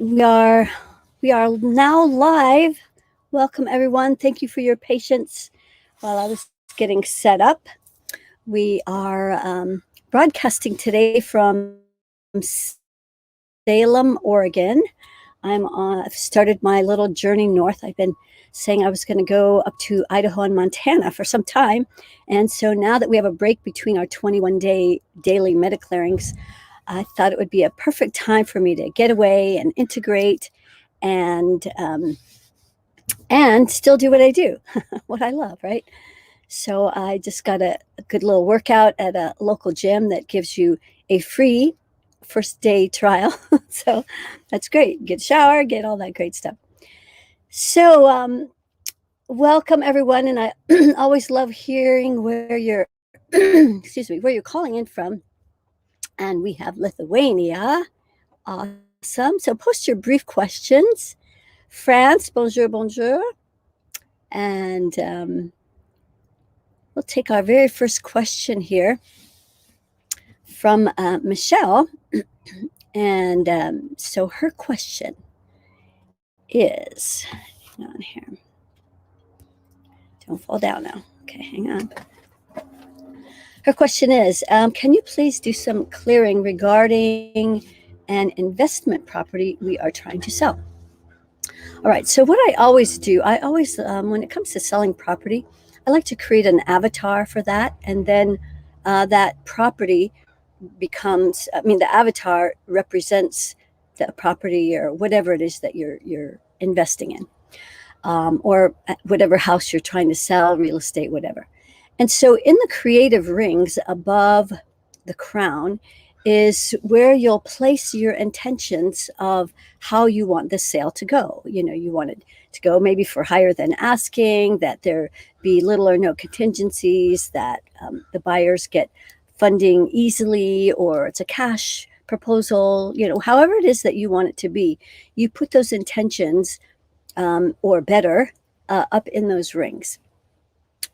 we are we are now live. Welcome everyone. Thank you for your patience while I was getting set up. We are broadcasting today from Salem, Oregon. I've started my little journey north. I've been saying I was going to go up to Idaho and Montana for some time. And so now that we have a break between our 21-day daily meta clearings, I thought it would be a perfect time for me to get away and integrate and still do what I do, what I love, right? So I just got a good little workout at a local gym that gives you a free first day trial. So that's great. Get a shower, get all that great stuff. So welcome everyone, and I always love hearing where you're excuse me, where you're calling in from. And we have Lithuania. Awesome. So post your brief questions. France, bonjour, bonjour. And we'll take our very first question here from Michelle. And so her question is, hang on here. Don't fall down now. Okay, hang on. Her question is, can you please do some clearing regarding an investment property we are trying to sell? All right, so what I always do, when it comes to selling property, I like to create an avatar for that. And then that property becomes, the avatar represents the property or whatever it is that you're investing in, or whatever house you're trying to sell, real estate, whatever. And so in the creative rings above the crown is where you'll place your intentions of how you want the sale to go. You want it to go maybe for higher than asking, that there be little or no contingencies, that the buyers get funding easily, or it's a cash proposal, however it is that you want it to be. You put those intentions, or better, up in those rings.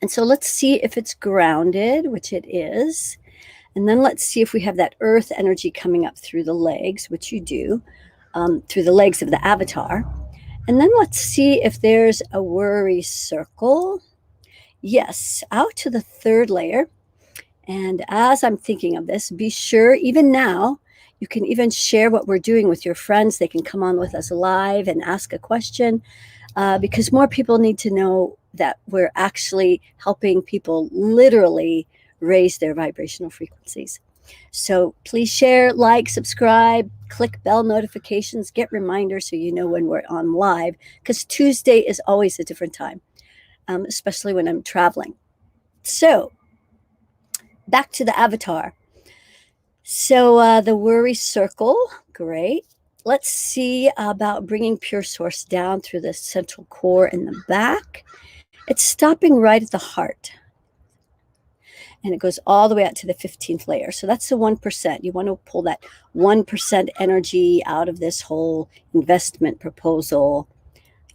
And so let's see if it's grounded, which it is. And then let's see if we have that earth energy coming up through the legs, which you do, through the legs of the avatar. And then let's see if there's a worry circle. Yes, out to the third layer. And as I'm thinking of this, be sure, even now, you can even share what we're doing with your friends. They can come on with us live and ask a question, because more people need to know that we're actually helping people literally raise their vibrational frequencies. So please share, like, subscribe, click bell notifications, get reminders so you know when we're on live, because Tuesday is always a different time, especially when I'm traveling. So back to the avatar. So the worry circle, great. Let's see about bringing pure source down through the central core in the back. It's stopping right at the heart. And it goes all the way out to the 15th layer. So that's the 1%. You want to pull that 1% energy out of this whole investment proposal.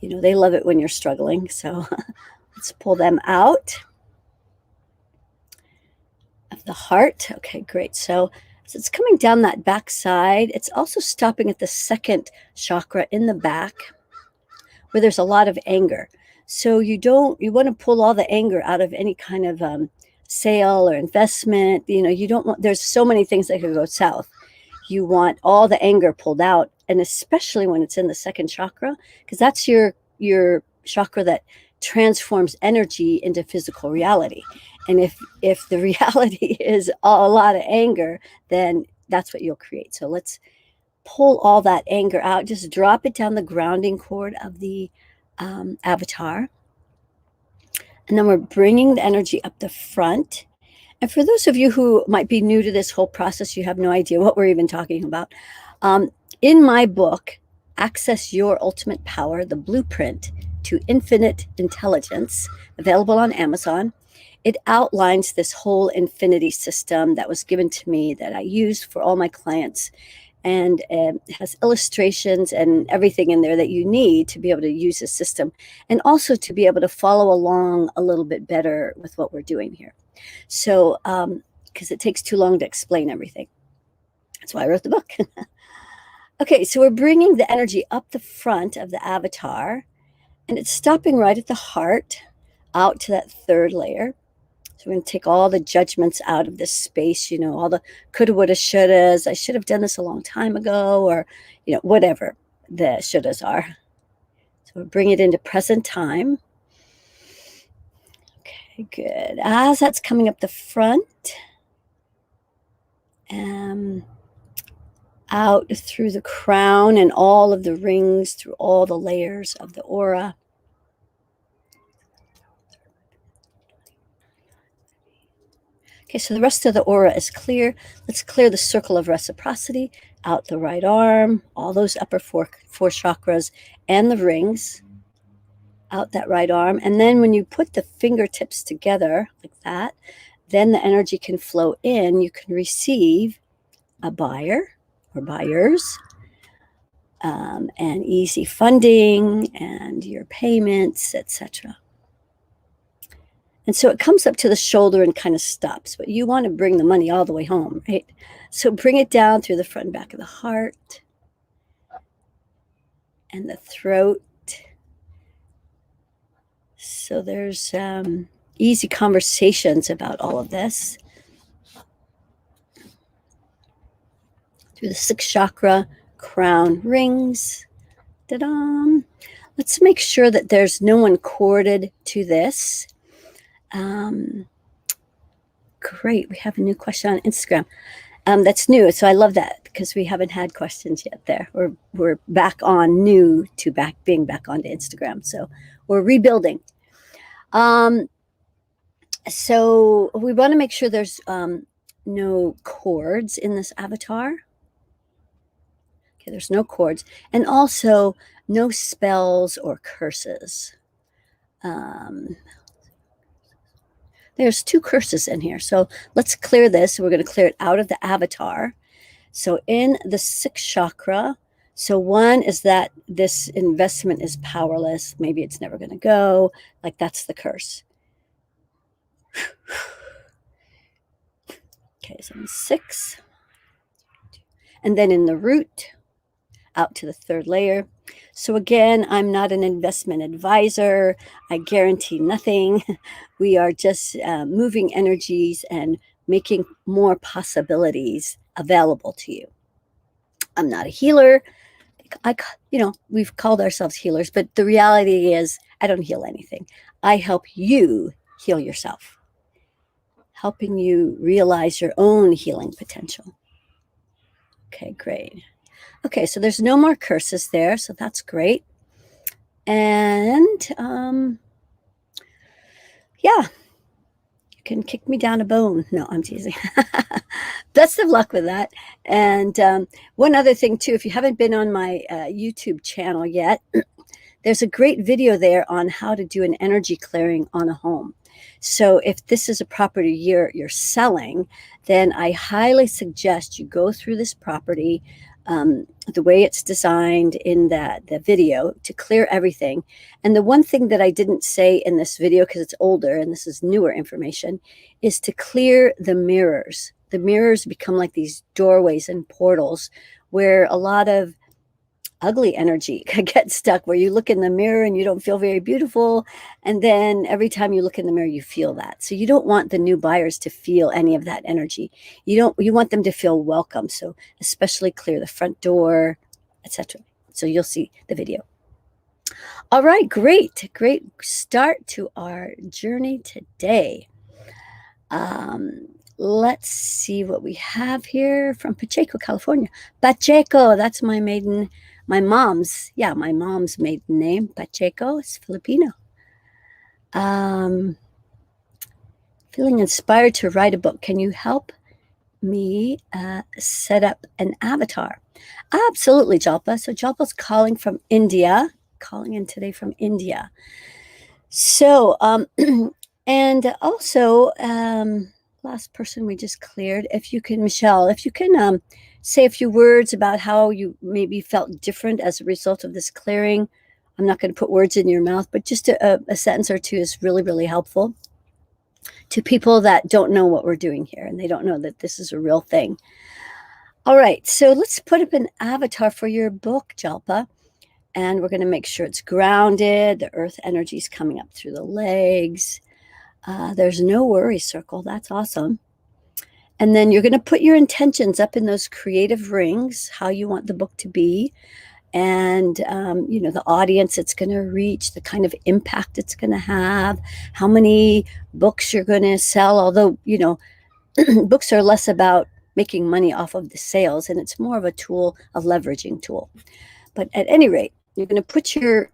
They love it when you're struggling. So let's pull them out of the heart. Okay, great. So it's coming down that back side. It's also stopping at the second chakra in the back, where there's a lot of anger. So you want to pull all the anger out of any kind of sale or investment. You don't want, there's so many things that could go south. You want all the anger pulled out, and especially when it's in the second chakra, because that's your chakra that transforms energy into physical reality. And if the reality is a lot of anger, then that's what you'll create. So let's pull all that anger out. Just drop it down the grounding cord of the avatar. And then we're bringing the energy up the front. And for those of you who might be new to this whole process, you have no idea what we're even talking about. In my book, Access Your Ultimate Power, the Blueprint to Infinite Intelligence, available on Amazon, it outlines this whole infinity system that was given to me that I use for all my clients. And it has illustrations and everything in there that you need to be able to use the system, and also to be able to follow along a little bit better with what we're doing here. So, because it takes too long to explain everything. That's why I wrote the book. Okay, so we're bringing the energy up the front of the avatar, and it's stopping right at the heart, out to that third layer. So we're going to take all the judgments out of this space, all the coulda, woulda, shouldas. I should have done this a long time ago, or, whatever the shouldas are. So we'll bring it into present time. Okay, good. As that's coming up the front, out through the crown and all of the rings, through all the layers of the aura. Okay, so the rest of the aura is clear. Let's clear the circle of reciprocity out the right arm, all those upper four chakras and the rings out that right arm. And then when you put the fingertips together like that, then the energy can flow in. You can receive a buyer or buyers, and easy funding and your payments, etc. And so it comes up to the shoulder and kind of stops, but you want to bring the money all the way home, right? So bring it down through the front and back of the heart and the throat. So there's easy conversations about all of this. Through the sixth chakra, crown rings. Ta-da! Let's make sure that there's no one corded to this. Great. We have a new question on Instagram. That's new. So I love that because we haven't had questions yet there. We're back on new to being back onto Instagram. So we're rebuilding. So we want to make sure there's no cords in this avatar. Okay, there's no cords. And also no spells or curses. There's 2 curses in here. So let's clear this. We're going to clear it out of the avatar. So in the sixth chakra, so one is that this investment is powerless. Maybe it's never going to go. Like that's the curse. Okay, so in 6. And then in the root, out to the third layer. So again, I'm not an investment advisor. I guarantee nothing. We are just moving energies and making more possibilities available to you. I'm not a healer. We've called ourselves healers, but the reality is I don't heal anything. I help you heal yourself, helping you realize your own healing potential. Okay, great. Okay, so there's no more curses there, so that's great. And yeah, you can kick me down a bone. No, I'm teasing. Best of luck with that. And one other thing too, if you haven't been on my YouTube channel yet, there's a great video there on how to do an energy clearing on a home. So if this is a property you're selling, then I highly suggest you go through this property the way it's designed in the video to clear everything. And the one thing that I didn't say in this video, because it's older and this is newer information, is to clear the mirrors. The mirrors become like these doorways and portals where a lot of ugly energy gets stuck, where you look in the mirror and you don't feel very beautiful. And then every time you look in the mirror, you feel that. So you don't want the new buyers to feel any of that energy. You want them to feel welcome. So especially clear the front door, etc. So you'll see the video. All right, great start to our journey today. Let's see what we have here from Pacheco, California. Pacheco, that's my mom's maiden name. Pacheco is Filipino. Feeling inspired to write a book. Can you help me set up an avatar? Absolutely, Jalpa. So Jalpa's calling in today from India. So, and also, last person we just cleared, Michelle, if you can say a few words about how you maybe felt different as a result of this clearing. I'm not going to put words in your mouth, but just a sentence or two is really, really helpful to people that don't know what we're doing here and they don't know that this is a real thing. All right, so let's put up an avatar for your book, Jalpa. And we're going to make sure it's grounded. The earth energy is coming up through the legs. There's no worry circle. That's awesome. And then you're going to put your intentions up in those creative rings, how you want the book to be, and the audience it's going to reach, the kind of impact it's going to have, how many books you're going to sell. Although books are less about making money off of the sales, and it's more of a tool, a leveraging tool. But at any rate, you're going to put your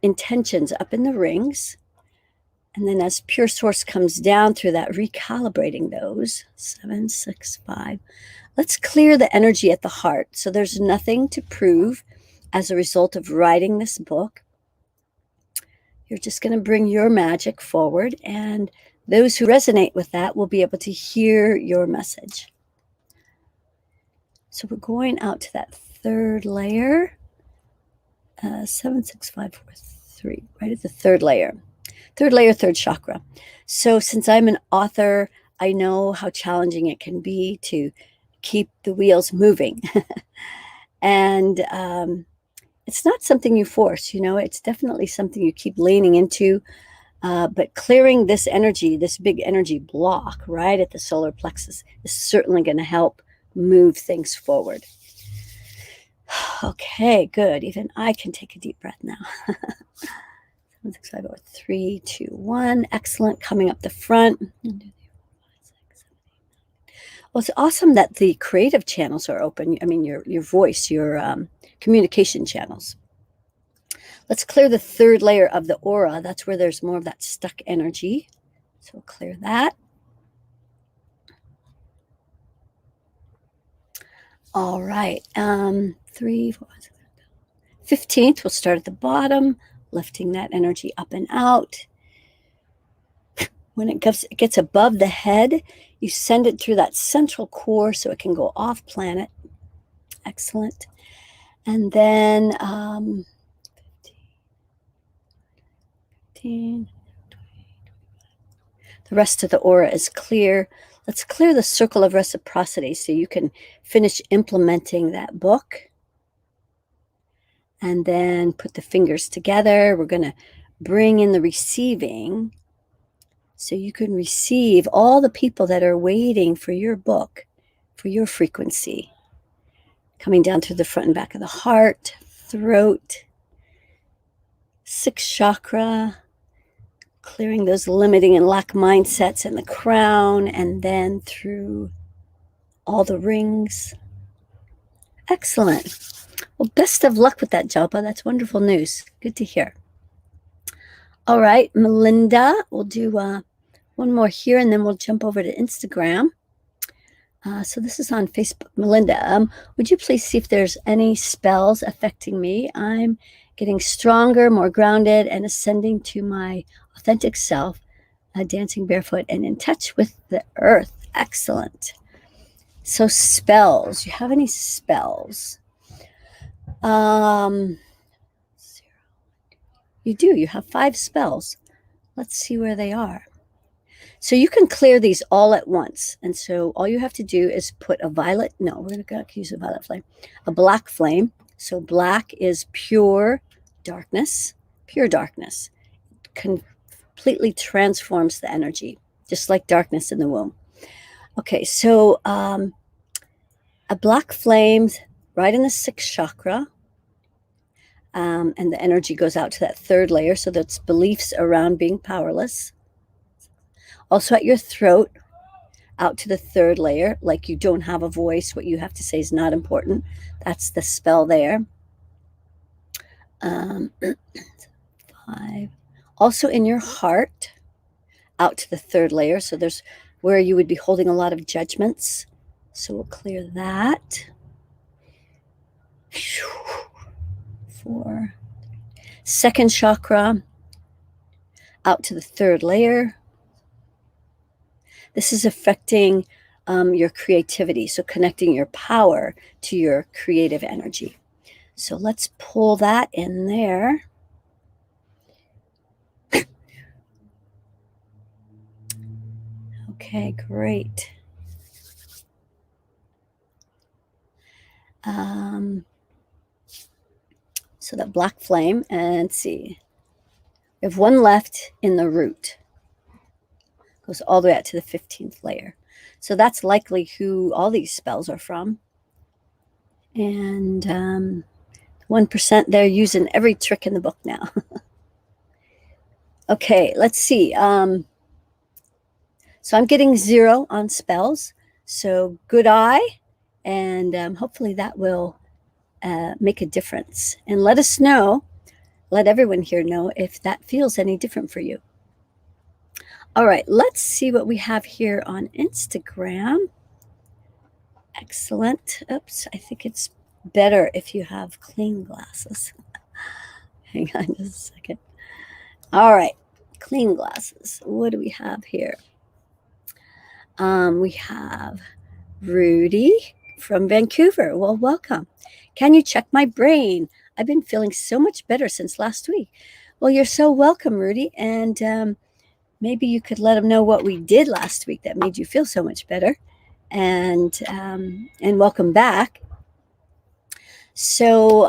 intentions up in the rings. And then as pure source comes down through that, recalibrating those, 7, 6, 5, let's clear the energy at the heart. So there's nothing to prove as a result of writing this book. You're just going to bring your magic forward, and those who resonate with that will be able to hear your message. So we're going out to that third layer, 7, 6, 5, 4, 3, right at the third layer. Third layer, third chakra. So since I'm an author, I know how challenging it can be to keep the wheels moving. And it's not something you force, it's definitely something you keep leaning into. But clearing this energy, this big energy block right at the solar plexus, is certainly going to help move things forward. Okay, good. Even I can take a deep breath now. 7, 6, 5, 4, 3, 2, 1. Excellent. Coming up the front. Well, it's awesome that the creative channels are open. I mean, your voice, your communication channels. Let's clear the third layer of the aura. That's where there's more of that stuck energy. So we'll clear that. All right. 3, 4, 5, 15th, we'll start at the bottom, lifting that energy up and out. When it gets above the head, you send it through that central core so it can go off planet. Excellent. And then 15, 20, the rest of the aura is clear. Let's clear the circle of reciprocity so you can finish implementing that book. And then put the fingers together. We're going to bring in the receiving so you can receive all the people that are waiting for your book, for your frequency. Coming down through the front and back of the heart, throat, 6th chakra, clearing those limiting and lack mindsets in the crown, and then through all the rings. Excellent. Well, best of luck with that, Jalpa. That's wonderful news. Good to hear. All right, Melinda, we'll do one more here, and then we'll jump over to Instagram. So this is on Facebook. Melinda, would you please see if there's any spells affecting me? I'm getting stronger, more grounded, and ascending to my authentic self, dancing barefoot and in touch with the earth. Excellent. So spells. Do you have any spells? You do. You have 5 spells. Let's see where they are. So you can clear these all at once. And so all you have to do is put a violet. No, we're going to use a violet flame. A black flame. So black is pure darkness. Pure darkness. Completely transforms the energy, just like darkness in the womb. Okay, so a black flame right in the 6th chakra. And the energy goes out to that 3rd layer. So that's beliefs around being powerless. Also at your throat, out to the 3rd layer, like you don't have a voice. What you have to say is not important. That's the spell there. 5. Also in your heart, out to the 3rd layer. So there's where you would be holding a lot of judgments. So we'll clear that. 4. 2nd chakra, out to the 3rd layer. This is affecting your creativity, so connecting your power to your creative energy. So let's pull that in there. Okay, great. So that black flame, and let's see. We have one left in the root. Goes all the way out to the 15th layer. So that's likely who all these spells are from. And 1%, they're using every trick in the book now. Okay, let's see. So I'm getting 0 on spells. So good eye. And hopefully that will make a difference. And let us know, let everyone here know if that feels any different for you. All right, let's see what we have here on Instagram. Excellent. Oops, I think it's better if you have clean glasses. Hang on just a second. All right, clean glasses. What do we have here? We have Rudy from Vancouver. Well, welcome. Can you check my brain? I've been feeling so much better since last week. Well, you're so welcome, Rudy. And maybe you could let them know what we did last week that made you feel so much better. And welcome back. So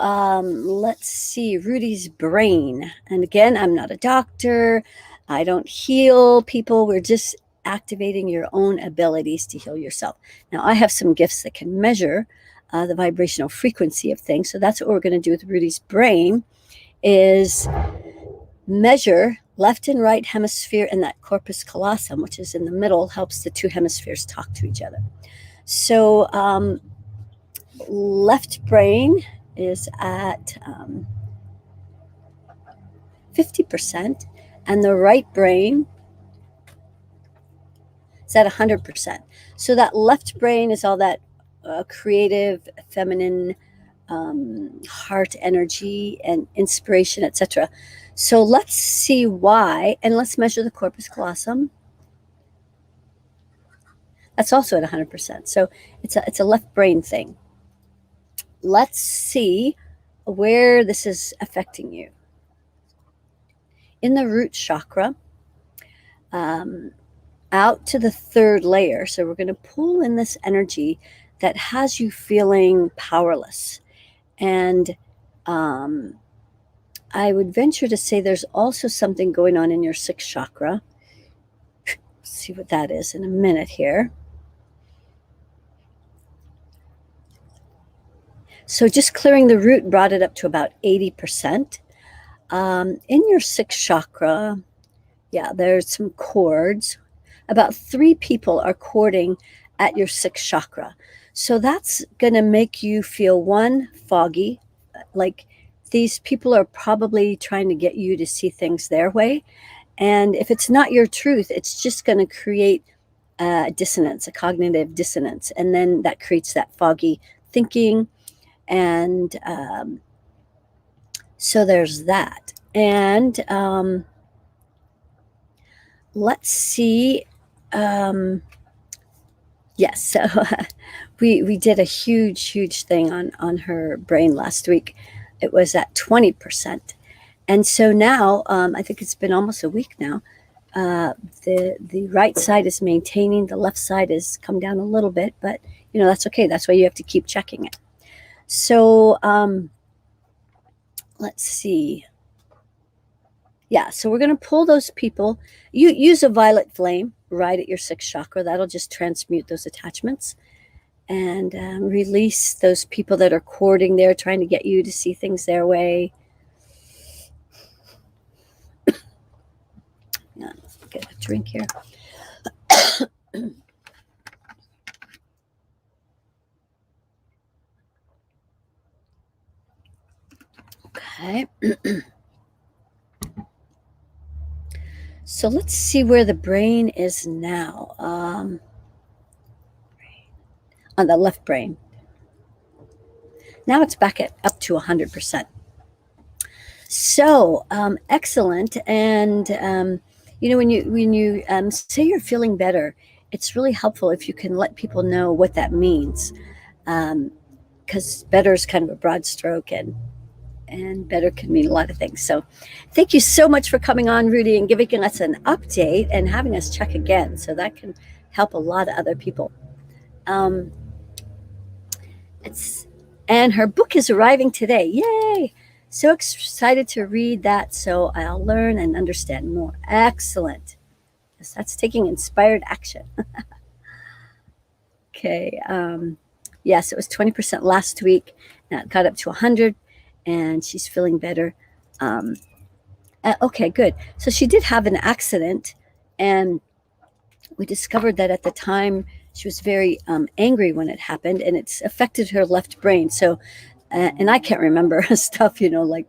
let's see, Rudy's brain. And again, I'm not a doctor. I don't heal people. We're just activating your own abilities to heal yourself. Now, I have some gifts that can measure the vibrational frequency of things. So that's what we're going to do with Rudy's brain, is measure left and right hemisphere, and that corpus callosum, which is in the middle, helps the two hemispheres talk to each other. So left brain is at 50%, and the right brain is at 100%. So that left brain is all that creative, feminine, heart energy and inspiration, etc. So let's see why, and let's measure the corpus callosum. That's also at 100%. So it's a left brain thing. Let's see where this is affecting you. In the root chakra, out to the 3rd layer. So we're going to pull in this energy that has you feeling powerless. And I would venture to say there's also something going on in your 6th chakra. Let's see what that is in a minute here. So just clearing the root brought it up to about 80%. In your 6th chakra, yeah, there's some cords. About 3 people are cording at your 6th chakra. So that's going to make you feel, one, foggy, like these people are probably trying to get you to see things their way. And if it's not your truth, it's just going to create a dissonance, a cognitive dissonance. And then that creates that foggy thinking. And so there's that. And let's see. Yes, so we did a huge thing on her brain last week. It was at 20%. And so now, I think it's been almost a week now, the right side is maintaining, the left side has come down a little bit, but that's okay. That's why you have to keep checking it. So let's see. Yeah, so we're going to pull those people. You use a violet flame right at your 6th chakra. That'll just transmute those attachments and release those people that are courting there, trying to get you to see things their way. Yeah, let's get a drink here. Okay. So let's see where the brain is now. On the left brain. Now it's back up to 100%. So excellent. And when you say you're feeling better, it's really helpful if you can let people know what that means, because better is kind of a broad stroke, and better can mean a lot of things. So thank you so much for coming on, Rudy, and giving us an update and having us check again. So that can help a lot of other people. And her book is arriving today. Yay! So excited to read that so I'll learn and understand more. Excellent. Yes, that's taking inspired action. Okay. Yes, it was 20% last week. Now it got up to 100, and she's feeling better. Um, okay, good. So she did have an accident, and we discovered that at the time she was very angry when it happened, and it's affected her left brain. So, and I can't remember stuff, like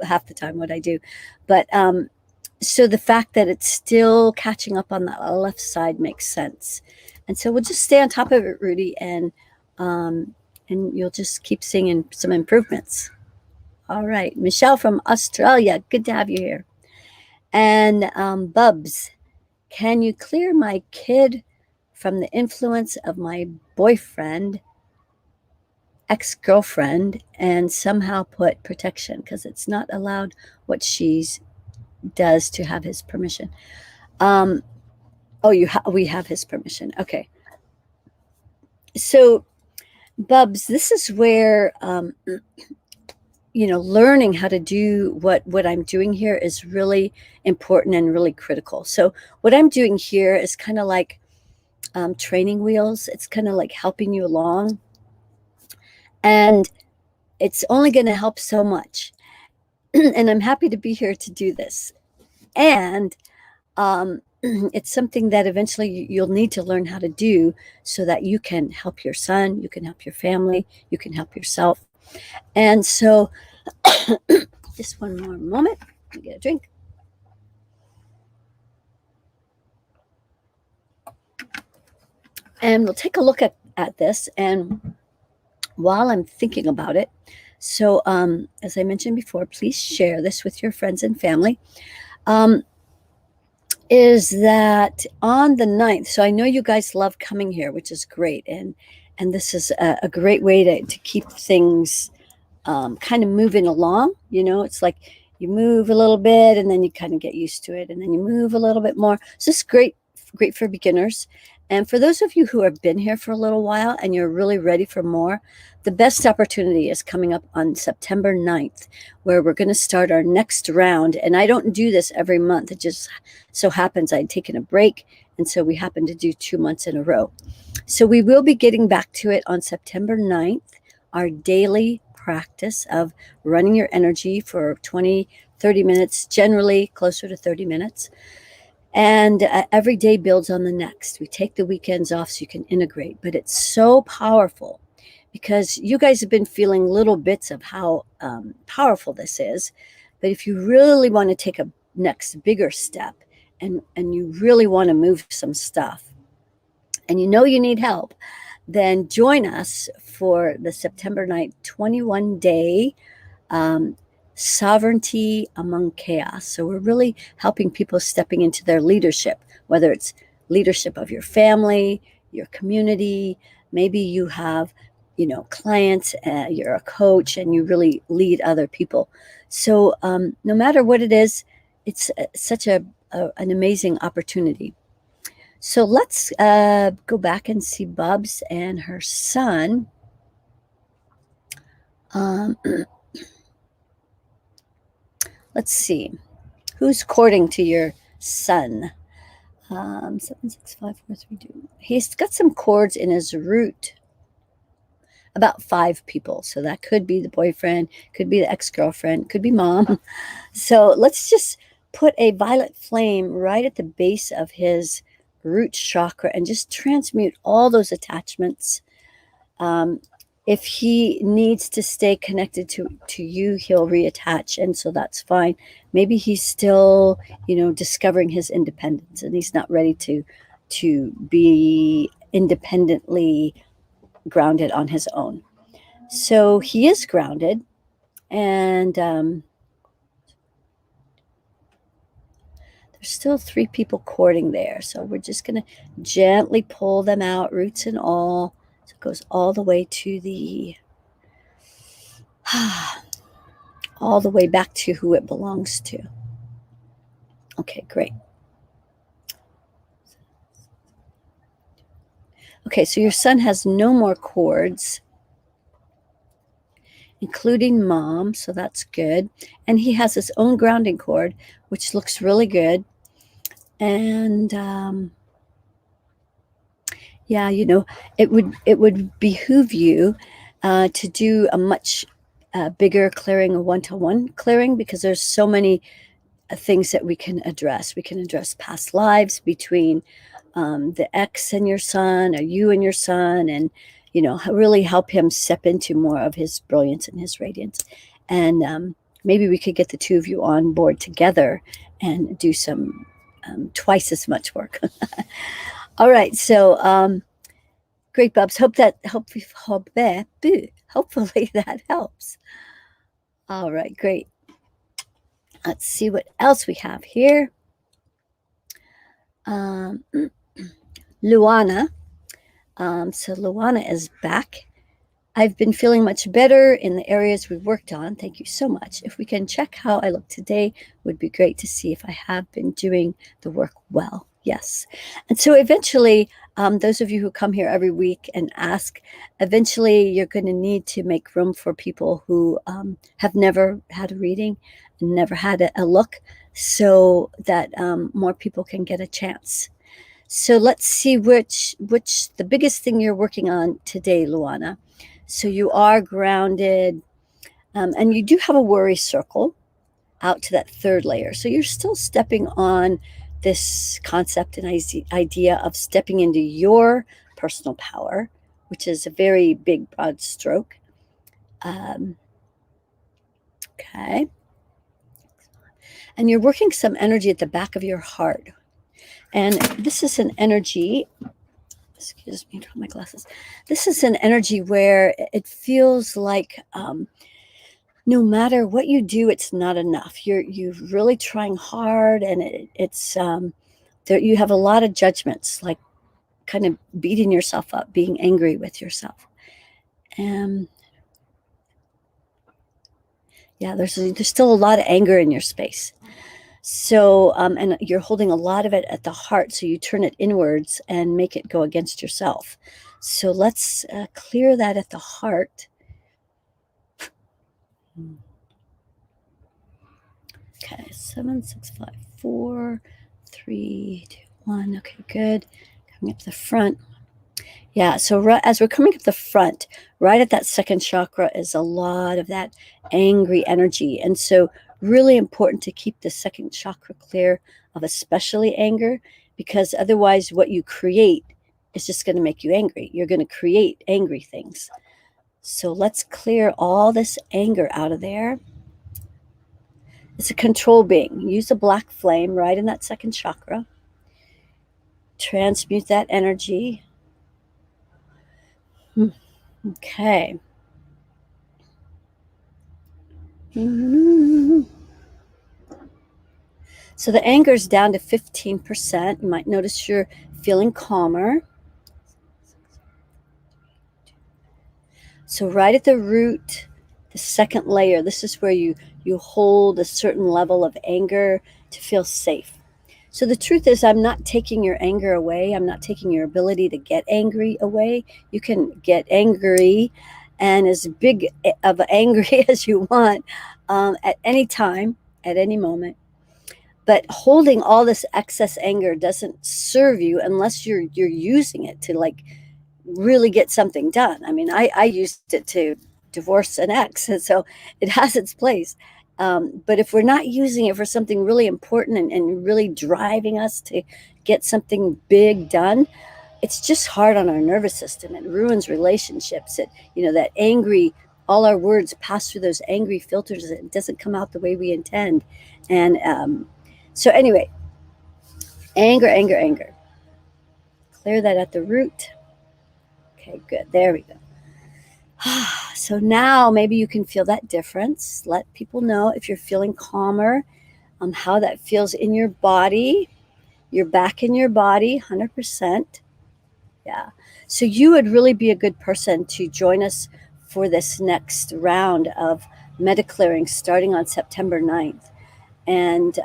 half the time what I do. But so the fact that it's still catching up on the left side makes sense. And so we'll just stay on top of it, Rudy, and you'll just keep seeing some improvements. All right. Michelle from Australia. Good to have you here. And Bubs, can you clear my kid from the influence of my boyfriend, ex-girlfriend, and somehow put protection, because it's not allowed what she does to have his permission. We have his permission. Okay. So, Bubs, this is where learning how to do what I'm doing here is really important and really critical. So what I'm doing here is kind of like training wheels. It's kind of like helping you along, and it's only going to help so much. And I'm happy to be here to do this. And it's something that eventually you'll need to learn how to do so that you can help your son, you can help your family, you can help yourself. And so just one more moment. Let me get a drink. And we'll take a look at this. And while I'm thinking about it, so as I mentioned before, please share this with your friends and family. Is that on the 9th? So I know you guys love coming here, which is great. And this is a great way to keep things kind of moving along. It's like you move a little bit and then you kind of get used to it, and then you move a little bit more. So it's great for beginners. And for those of you who have been here for a little while and you're really ready for more, the best opportunity is coming up on September 9th, where we're going to start our next round. And I don't do this every month. It just so happens I'd taken a break, and so we happen to do 2 months in a row. So we will be getting back to it on September 9th, our daily practice of running your energy for 20, 30 minutes, generally closer to 30 minutes. And every day builds on the next. We take the weekends off so you can integrate. But it's so powerful because you guys have been feeling little bits of how powerful this is. But if you really want to take a next bigger step, and you really want to move some stuff, and you need help, then join us for the September 9th 21-day sovereignty among chaos. So we're really helping people stepping into their leadership, whether it's leadership of your family, your community. Maybe you have, clients, you're a coach and you really lead other people. So no matter what it is, it's such an amazing opportunity. So let's go back and see Bubs and her son. Let's see. Who's courting to your son? 76543. He's got some chords in his root. About 5 people. So that could be the boyfriend, could be the ex-girlfriend, could be mom. So let's just put a violet flame right at the base of his root chakra and just transmute all those attachments. If he needs to stay connected to you, he'll reattach, and so that's fine. Maybe he's still, discovering his independence, and he's not ready to be independently grounded on his own. So he is grounded, and there's still 3 people courting there. So we're just going to gently pull them out, roots and all. So it goes all the way to all the way back to who it belongs to. Okay, great. Okay, so your son has no more cords. including mom, so that's good. And he has his own grounding cord, which looks really good. And yeah, it would behoove you to do a much bigger clearing, a one-to-one clearing, because there's so many things that we can address. We can address past lives between the ex and your son, or you and your son, and really help him step into more of his brilliance and his radiance. And maybe we could get the two of you on board together and do some twice as much work. All right, so great, Bubs. Hopefully that helps. All right, great. Let's see what else we have here. Luana. So Luana is back. I've been feeling much better in the areas we've worked on. Thank you so much. If we can check how I look today, would be great to see if I have been doing the work well. Yes. And so eventually, those of you who come here every week and ask, eventually you're going to need to make room for people who have never had a reading, never had a look, so that more people can get a chance. So let's see which the biggest thing you're working on today, Luana. So you are grounded, and you do have a worry circle out to that third layer. So you're still stepping on this concept and idea of stepping into your personal power, which is a very big, broad stroke. Okay. And you're working some energy at the back of your heart. And this is an energy, excuse me, draw my glasses. This is an energy where it feels like no matter what you do, it's not enough. You're really trying hard, and it's there. You have a lot of judgments, like kind of beating yourself up, being angry with yourself. And yeah, there's still a lot of anger in your space. So, and you're holding a lot of it at the heart, so you turn it inwards and make it go against yourself. So let's clear that at the heart. Okay, 7, 6, 5, 4, 3, 2, 1. Okay, good. Coming up the front. Yeah, so as we're coming up the front, right at that second chakra is a lot of that angry energy. And so really important to keep the second chakra clear of especially anger, because otherwise what you create is just going to make you angry. You're going to create angry things. So let's clear all this anger out of there. It's a control being. Use a black flame right in that second chakra. Transmute that energy. Okay. So the anger is down to 15%. You might notice you're feeling calmer. So right at the root, the second layer, this is where you hold a certain level of anger to feel safe. So the truth is, I'm not taking your anger away. I'm not taking your ability to get angry away. You can get angry and as big of angry as you want at any time, at any moment. But holding all this excess anger doesn't serve you unless you're using it to like really get something done. I mean, I used it to divorce an ex, and so it has its place. But if we're not using it for something really important and really driving us to get something big done, it's just hard on our nervous system. It ruins relationships. That angry, all our words pass through those angry filters. It doesn't come out the way we intend. And so anyway, anger. Clear that at the root. Okay, good. There we go. So now maybe you can feel that difference. Let people know if you're feeling calmer, how that feels in your body. You're back in your body, 100%. Yeah. So you would really be a good person to join us for this next round of meta clearing starting on September 9th. And,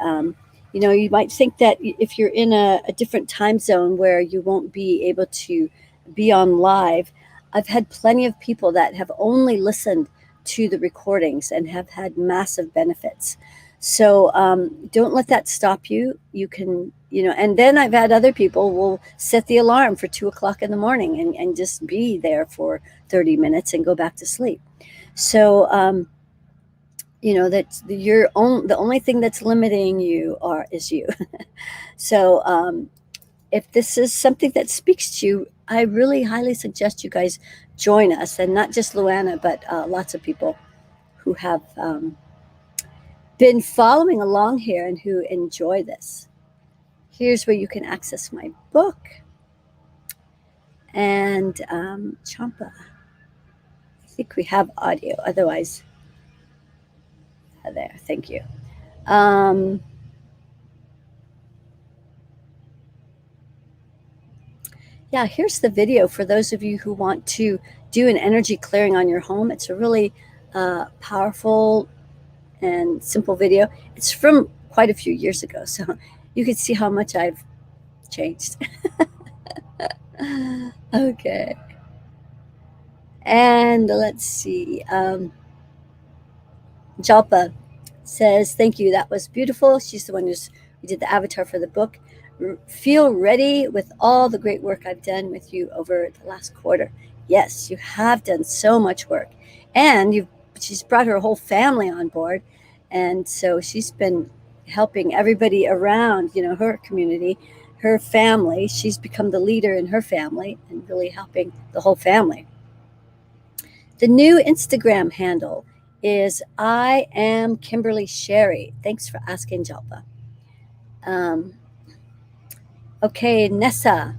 you might think that if you're in a different time zone where you won't be able to be on live, I've had plenty of people that have only listened to the recordings and have had massive benefits. So don't let that stop you. You can, and then I've had other people will set the alarm for 2 o'clock in the morning and just be there for 30 minutes and go back to sleep. So, that's the only thing that's limiting you is you. So if this is something that speaks to you, I really highly suggest you guys join us, and not just Luana, but lots of people who have been following along here and who enjoy this. Here's where you can access my book. And Champa, I think we have audio. Otherwise, there. Thank you. Yeah, here's the video for those of you who want to do an energy clearing on your home. It's a really powerful and simple video. It's from quite a few years ago, so you can see how much I've changed. Okay. And let's see. Jalpa says, thank you. That was beautiful. She's the one who did the avatar for the book. Feel ready with all the great work I've done with you over the last quarter. Yes, you have done so much work. And she's brought her whole family on board. And so she's been helping everybody around, her community, her family. She's become the leader in her family and really helping the whole family. The new Instagram handle is I am Kimberly Sherry. Thanks for asking, Jalpa. Okay, Nessa.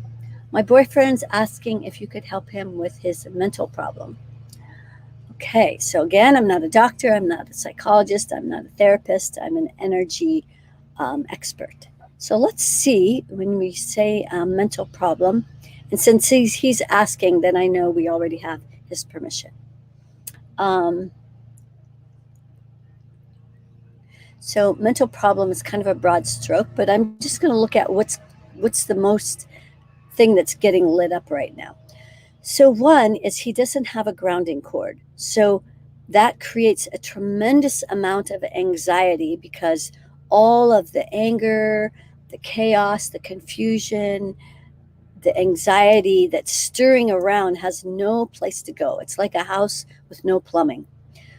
My boyfriend's asking if you could help him with his mental problem. Okay, so again, I'm not a doctor. I'm not a psychologist. I'm not a therapist. I'm an energy expert. So let's see when we say mental problem. And since he's asking, then I know we already have his permission. So mental problem is kind of a broad stroke, but I'm just going to look at what's the most thing that's getting lit up right now. So one is he doesn't have a grounding cord. So that creates a tremendous amount of anxiety because all of the anger, the chaos, the confusion, the anxiety that's stirring around has no place to go. It's like a house with no plumbing.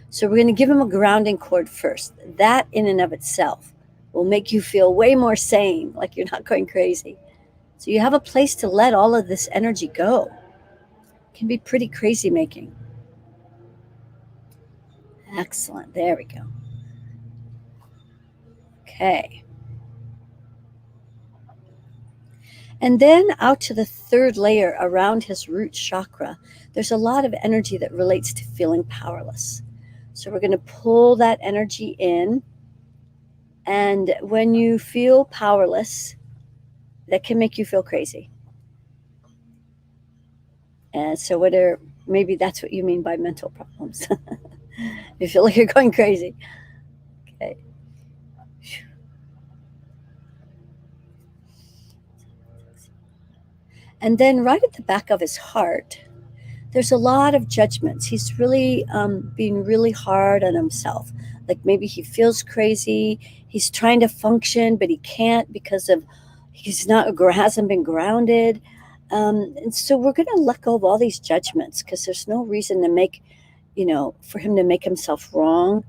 So we're going to give him a grounding cord first. That in and of itself will make you feel way more sane, like you're not going crazy. So you have a place to let all of this energy go. It can be pretty crazy making. Excellent. There we go. Okay. And then out to the third layer around his root chakra, there's a lot of energy that relates to feeling powerless. So we're going to pull that energy in. And when you feel powerless, that can make you feel crazy. And so maybe that's what you mean by mental problems. You feel like you're going crazy. Okay. And then right at the back of his heart, there's a lot of judgments. He's really being really hard on himself. Like maybe he feels crazy. He's trying to function, but he can't because hasn't been grounded. And so we're going to let go of all these judgments because there's no reason to for him to make himself wrong.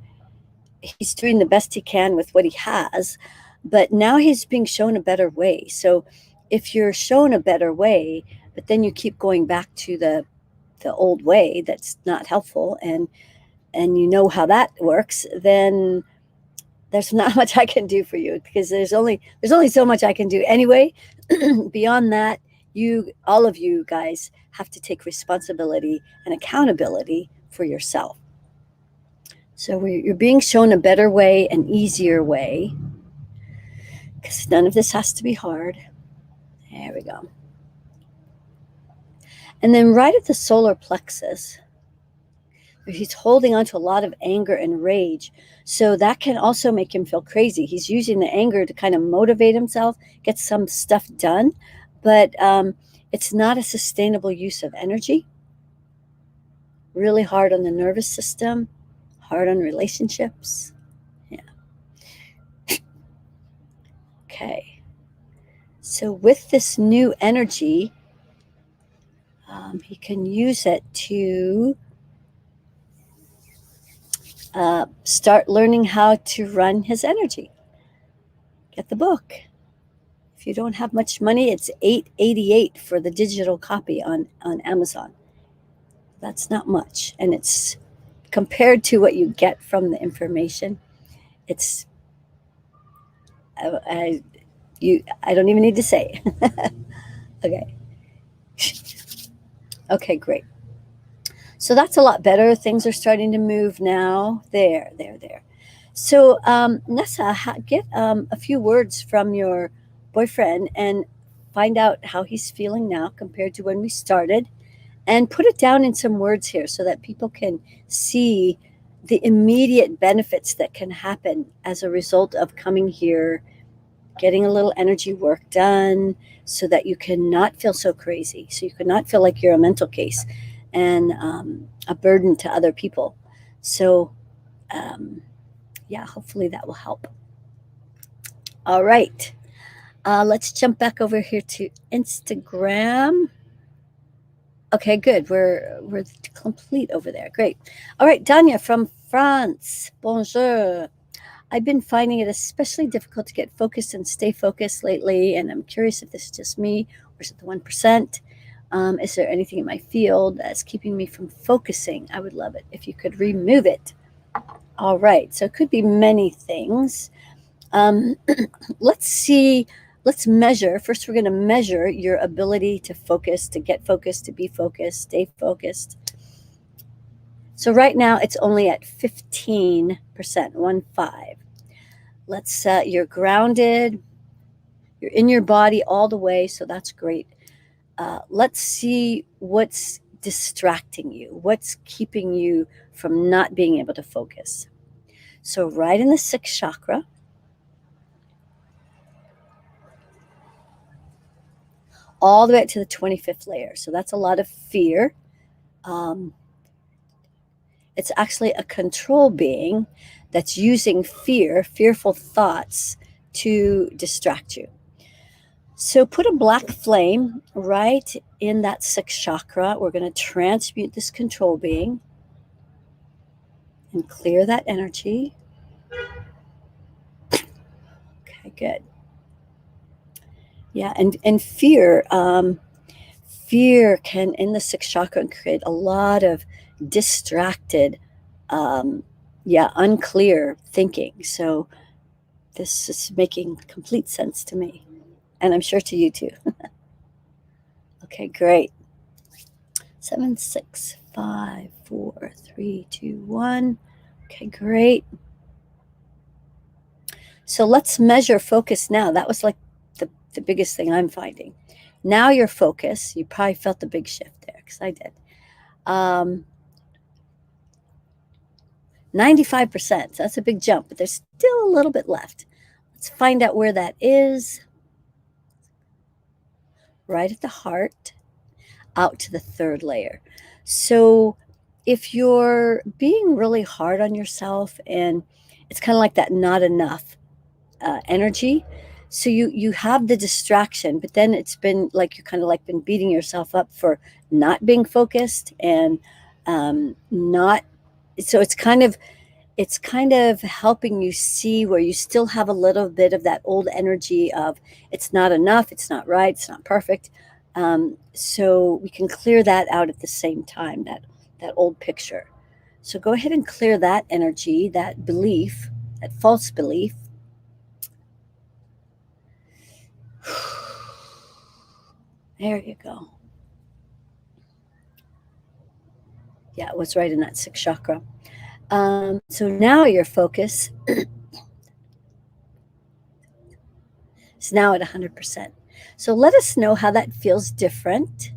He's doing the best he can with what he has, but now he's being shown a better way. So if you're shown a better way, but then you keep going back to the old way that's not helpful and you know how that works, then there's not much I can do for you because there's only so much I can do anyway. Beyond that, all of you guys have to take responsibility and accountability for yourself. So you're being shown a better way, an easier way, because none of this has to be hard. There we go. And then right at the solar plexus, he's holding on to a lot of anger and rage. So that can also make him feel crazy. He's using the anger to kind of motivate himself, get some stuff done, but it's not a sustainable use of energy. Really hard on the nervous system. hard on relationships. Yeah. Okay. So with this new energy, he can use it to start learning how to run his energy. Get the book. If you don't have much money, it's $8.88 for the digital copy on Amazon. That's not much. And it's compared to what you get from the information. It's, I don't even need to say. Okay. Okay, great. So that's a lot better. Things are starting to move now. There. So, Nessa, get a few words from your boyfriend and find out how he's feeling now compared to when we started, and put it down in some words here so that people can see the immediate benefits that can happen as a result of coming here, getting a little energy work done, so that you cannot feel so crazy, so you cannot feel like you're a mental case and a burden to other people. So, yeah, hopefully that will help. All right. Let's jump back over here to Instagram. Okay, good. We're complete over there. Great. All right, Danya from France. Bonjour. I've been finding it especially difficult to get focused and stay focused lately, and I'm curious if this is just me or is it the 1%? Is there anything in my field that's keeping me from focusing? I would love it if you could remove it. All right, so it could be many things. Let's see. Let's measure. First, we're going to measure your ability to focus, to get focused, to be focused, stay focused. So right now, it's only at 15%, 1.5. You're grounded. You're in your body all the way, so that's great. Let's see what's distracting you, what's keeping you from not being able to focus. So right in the 6th chakra, all the way up to the 25th layer. So that's a lot of fear. It's actually a control being that's using fearful thoughts to distract you. So put a black flame right in that 6th chakra. We're going to transmute this control being and clear that energy. Okay, good. Yeah, and fear can, in the 6th chakra, create a lot of distracted, unclear thinking. So this is making complete sense to me, and I'm sure to you too. Okay, great. 7, 6, 5, 4, 3, 2, 1. Okay, great. So let's measure focus now. That was like the biggest thing I'm finding. Now your focus, you probably felt the big shift there, because I did. 95%. So that's a big jump, but there's still a little bit left. Let's find out where that is. Right at the heart, out to the 3rd layer. So if you're being really hard on yourself, and it's kind of like that not enough energy, so you have the distraction, but then it's been like, you kind of like been beating yourself up for not being focused and not. So it's kind of helping you see where you still have a little bit of that old energy of it's not enough, it's not right, it's not perfect. So we can clear that out at the same time, that old picture. So go ahead and clear that energy, that belief, that false belief. There you go. Yeah, it was right in that 6th chakra. So now your focus is now at 100%. So let us know how that feels different.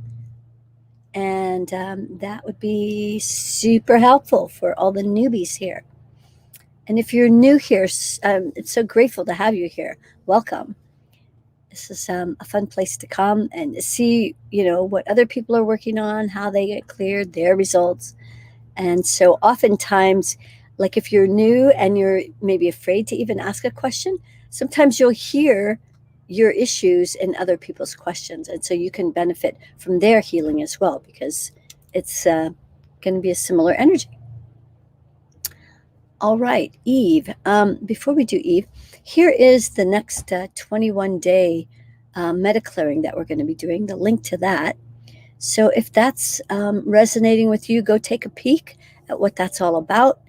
And that would be super helpful for all the newbies here. And if you're new here, it's so grateful to have you here. Welcome. This is a fun place to come and see, what other people are working on, how they get cleared, their results. And so oftentimes, Like if you're new and you're maybe afraid to even ask a question, sometimes you'll hear your issues in other people's questions. And so you can benefit from their healing as well, because it's going to be a similar energy. All right, Eve. Before we do Eve, here is the next 21-day meta clearing that we're going to be doing, the link to that. So if that's resonating with you, go take a peek at what that's all about.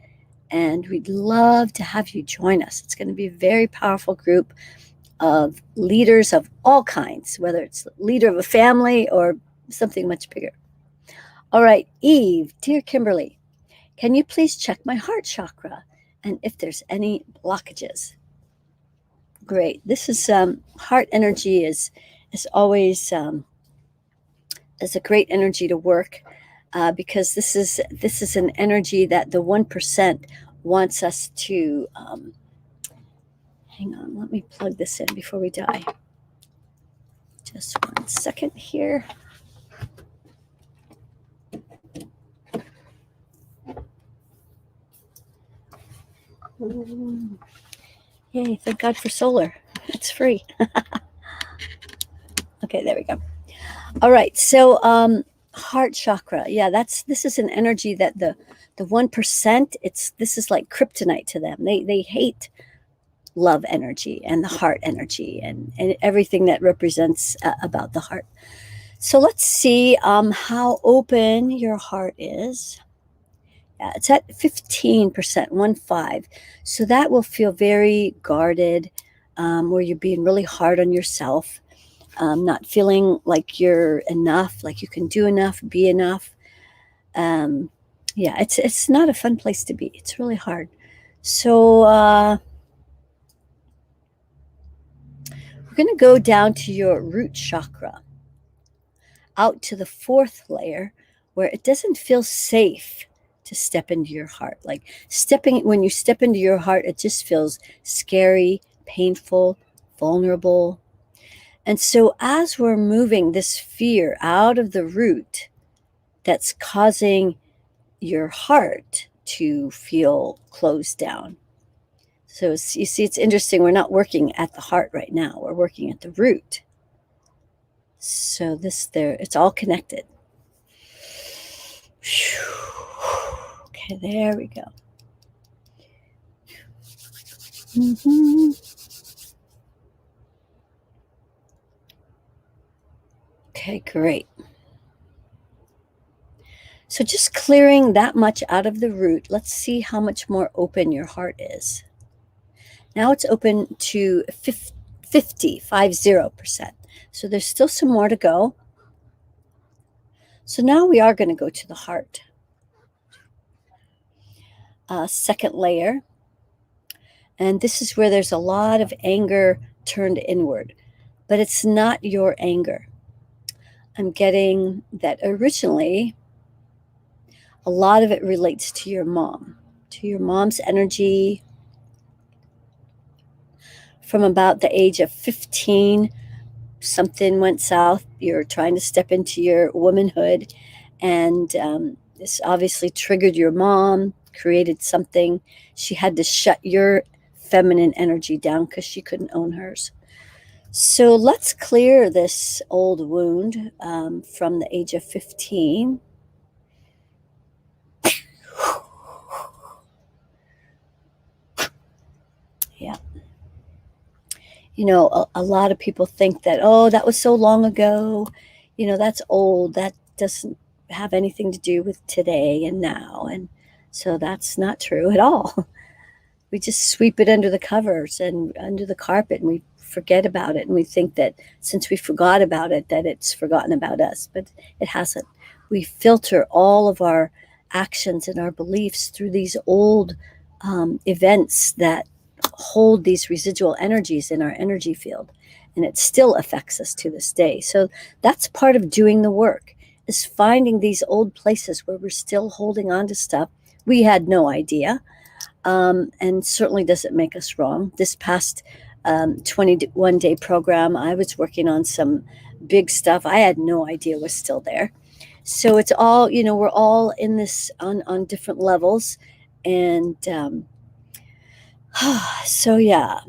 And we'd love to have you join us. It's going to be a very powerful group of leaders of all kinds, whether it's leader of a family or something much bigger. All right, Eve, dear Kimberly, can you please check my heart chakra and if there's any blockages? Great. This is heart energy is always is a great energy to work because this is an energy that the 1% wants us to. Hang on, let me plug this in before we die. Just 1 second here. Yay, thank God for solar. It's free. Okay, there we go. All right, so heart chakra. Yeah, this is an energy that the 1%, this is like kryptonite to them. They hate love energy and the heart energy and everything that represents about the heart. So let's see how open your heart is. Yeah, it's at 15%, 1.5. So that will feel very guarded, where you're being really hard on yourself, not feeling like you're enough, like you can do enough, be enough. Yeah, it's not a fun place to be. It's really hard. So we're going to go down to your root chakra, out to the 4th layer, where it doesn't feel safe to step into your heart. Like when you step into your heart, it just feels scary, painful, vulnerable. And so as we're moving this fear out of the root that's causing your heart to feel closed down. So you see, it's interesting. We're not working at the heart right now. We're working at the root. So it's all connected. Okay, there we go. Okay, great. So just clearing that much out of the root, let's see how much more open your heart is. Now it's open to 50%. So there's still some more to go. So now we are going to go to the heart. 2nd layer. And this is where there's a lot of anger turned inward. But it's not your anger. I'm getting that originally a lot of it relates to your mom, to your mom's energy. From about the age of 15, something went south. You're trying to step into your womanhood, and this obviously triggered your mom, created something. She had to shut your feminine energy down because she couldn't own hers. So let's clear this old wound from the age of 15. Yeah. You know, a lot of people think that, oh, that was so long ago. You know, that's old. That doesn't have anything to do with today and now. And so that's not true at all. We just sweep it under the covers and under the carpet, and we forget about it. And we think that since we forgot about it, that it's forgotten about us. But it hasn't. We filter all of our actions and our beliefs through these old events that hold these residual energies in our energy field, and it still affects us to this day. So that's part of doing the work, is finding these old places where we're still holding on to stuff we had no idea, and certainly doesn't make us wrong. This past 21-day program, I was working on some big stuff I had no idea was still there. So it's all, we're all in this on different levels. And so, yeah,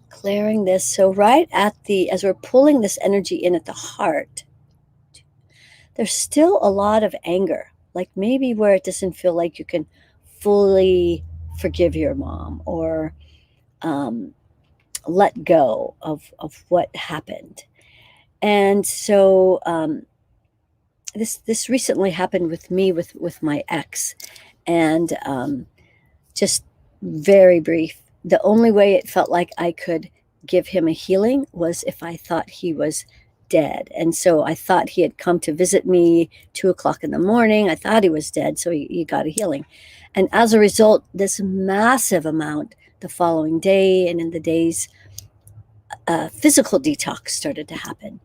clearing this. So right as we're pulling this energy in at the heart, there's still a lot of anger, like maybe where it doesn't feel like you can fully forgive your mom or let go of what happened. And so this recently happened with me with my ex, and just very brief. The only way it felt like I could give him a healing was if I thought he was dead. And so I thought he had come to visit me 2 o'clock in the morning. I thought he was dead, so he got a healing. And as a result, this massive amount the following day and in the days, physical detox started to happen.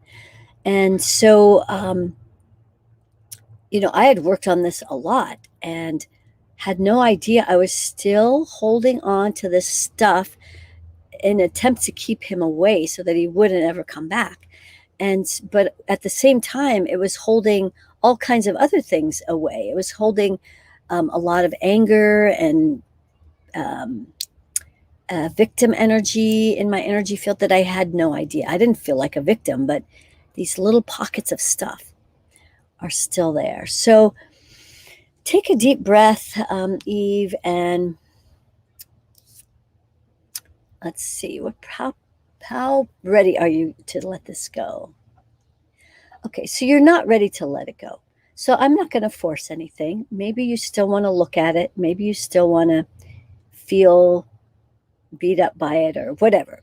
And so, I had worked on this a lot and had no idea I was still holding on to this stuff in an attempt to keep him away so that he wouldn't ever come back. But at the same time, it was holding all kinds of other things away. It was holding a lot of anger and victim energy in my energy field that I had no idea. I didn't feel like a victim, but these little pockets of stuff are still there. So take a deep breath, Eve, and let's see, how ready are you to let this go? Okay, so you're not ready to let it go. So I'm not going to force anything. Maybe you still want to look at it. Maybe you still want to feel beat up by it or whatever.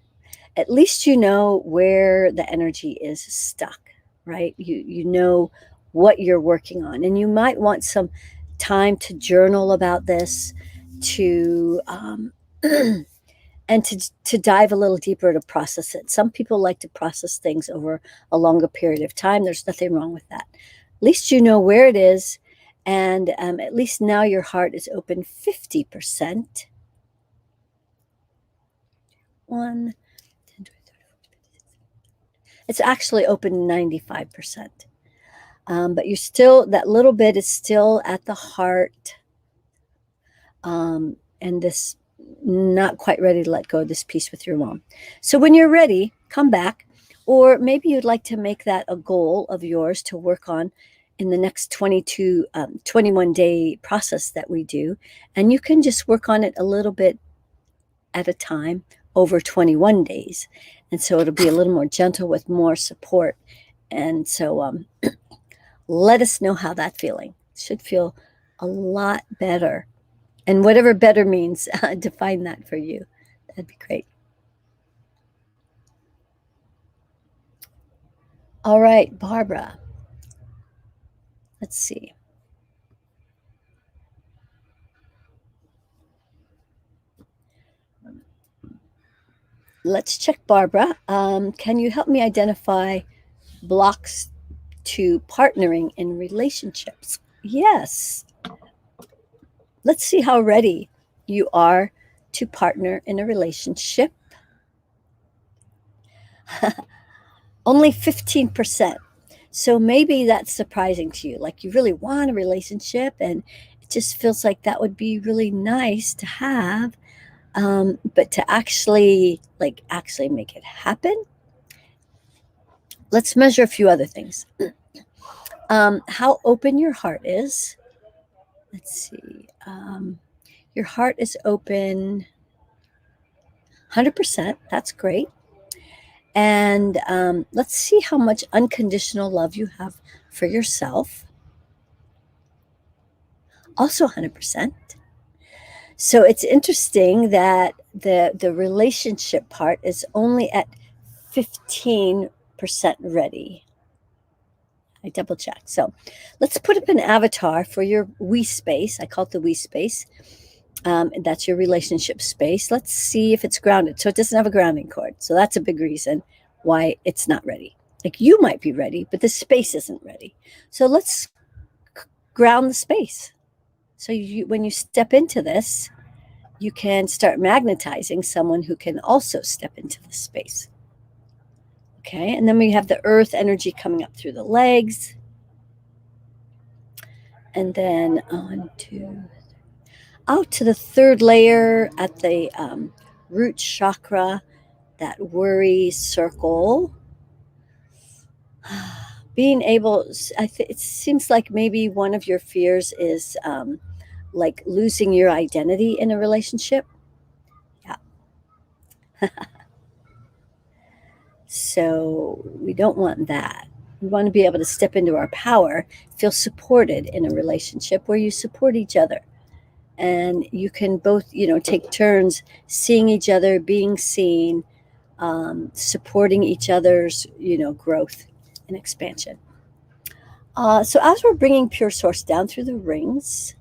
At least you know where the energy is stuck, right? You know what you're working on. And you might want some time to journal about this, to and to dive a little deeper to process it. Some people like to process things over a longer period of time. There's nothing wrong with that. At least you know where it is, and at least now your heart is open 50%. 1, 10, 20, 30, 40, 50. It's actually open 95%. But you're still, that little bit is still at the heart. And this not quite ready to let go of this piece with your mom. So when you're ready, come back. Or maybe you'd like to make that a goal of yours to work on in the next 21-day process that we do. And you can just work on it a little bit at a time over 21 days. And so it'll be a little more gentle with more support. And so let us know how that feeling. It should feel a lot better. And whatever better means, define that for you. That'd be great. All right, Barbara. Let's see. Let's check Barbara. Can you help me identify blocks to partnering in relationships? Yes. Let's see how ready you are to partner in a relationship. Only 15%. So maybe that's surprising to you. Like you really want a relationship and it just feels like that would be really nice to have. But to actually make it happen, let's measure a few other things. How open your heart is. Let's see. Your heart is open 100%. That's great. And let's see how much unconditional love you have for yourself. Also 100%. So it's interesting that the relationship part is only at 15% ready. I double checked. So let's put up an avatar for your we space. I call it the we space. That's your relationship space. Let's see if it's grounded. So it doesn't have a grounding cord. So that's a big reason why it's not ready. Like you might be ready, but the space isn't ready. So let's ground the space. So when you step into this, you can start magnetizing someone who can also step into the space. Okay, and then we have the earth energy coming up through the legs. And then 1, 2, 3. out to the third layer at the root chakra, that worry circle. Being able, it seems like maybe one of your fears is like losing your identity in a relationship. Yeah. So we don't want that. We want to be able to step into our power, feel supported in a relationship where you support each other. And you can both, take turns seeing each other, being seen, supporting each other's, growth and expansion. So as we're bringing pure source down through the rings,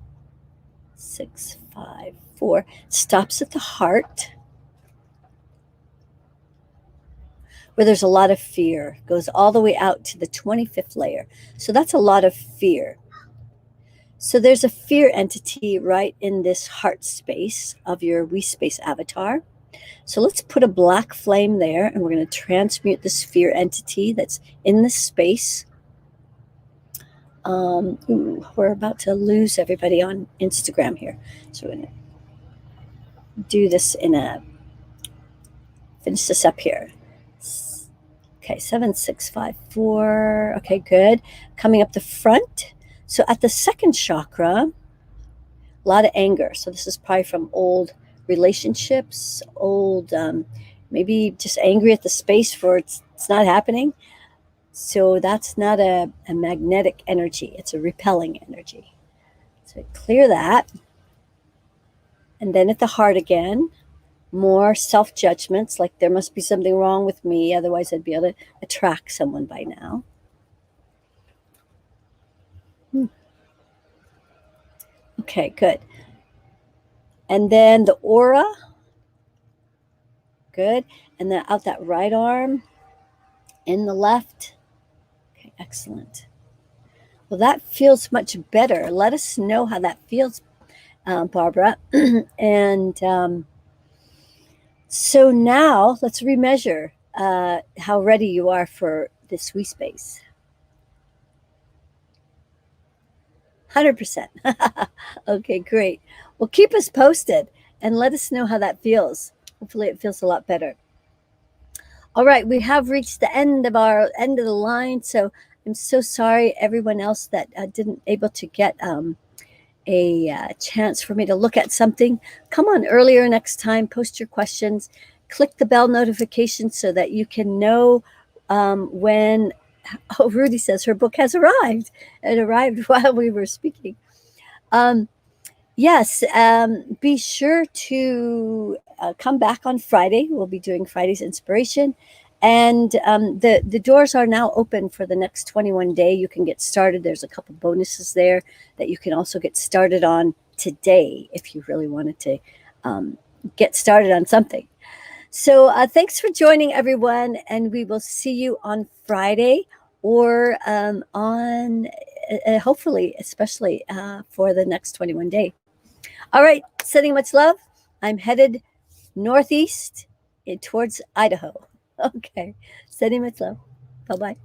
6, 5, 4, stops at the heart where there's a lot of fear, goes all the way out to the 25th layer. So that's a lot of fear. So there's a fear entity right in this heart space of your we space avatar. So let's put a black flame there, and we're going to transmute this fear entity that's in this space. We're about to lose everybody on Instagram here. So we're going to do this finish this up here. Okay, 7, 6, 5, 4. Okay, good. Coming up the front. So at the second chakra, a lot of anger. So this is probably from old relationships, maybe just angry at the space for it's not happening. So that's not a magnetic energy. It's a repelling energy. So clear that. And then at the heart again, more self-judgments, like there must be something wrong with me, otherwise I'd be able to attract someone by now. Okay, good. And then the aura, good. And then out that right arm, in the left. Okay, excellent. Well, that feels much better. Let us know how that feels, Barbara. And so now let's remeasure how ready you are for this we space. 100%. Okay, great. Well, keep us posted and let us know how that feels. Hopefully it feels a lot better. All right, we have reached the end of the line. So I'm so sorry everyone else that didn't able to get a chance for me to look at something. Come on earlier next time, post your questions, click the bell notification so that you can know when. Oh, Rudy says her book has arrived. It arrived while we were speaking. Yes, be sure to come back on Friday. We'll be doing Friday's inspiration. And the doors are now open for the next 21 day. You can get started. There's a couple bonuses there that you can also get started on today if you really wanted to get started on something. So thanks for joining, everyone. And we will see you on Friday or on hopefully, especially for the next 21 day. All right, sending much love. I'm headed northeast towards Idaho. Okay, sending much love. Bye-bye.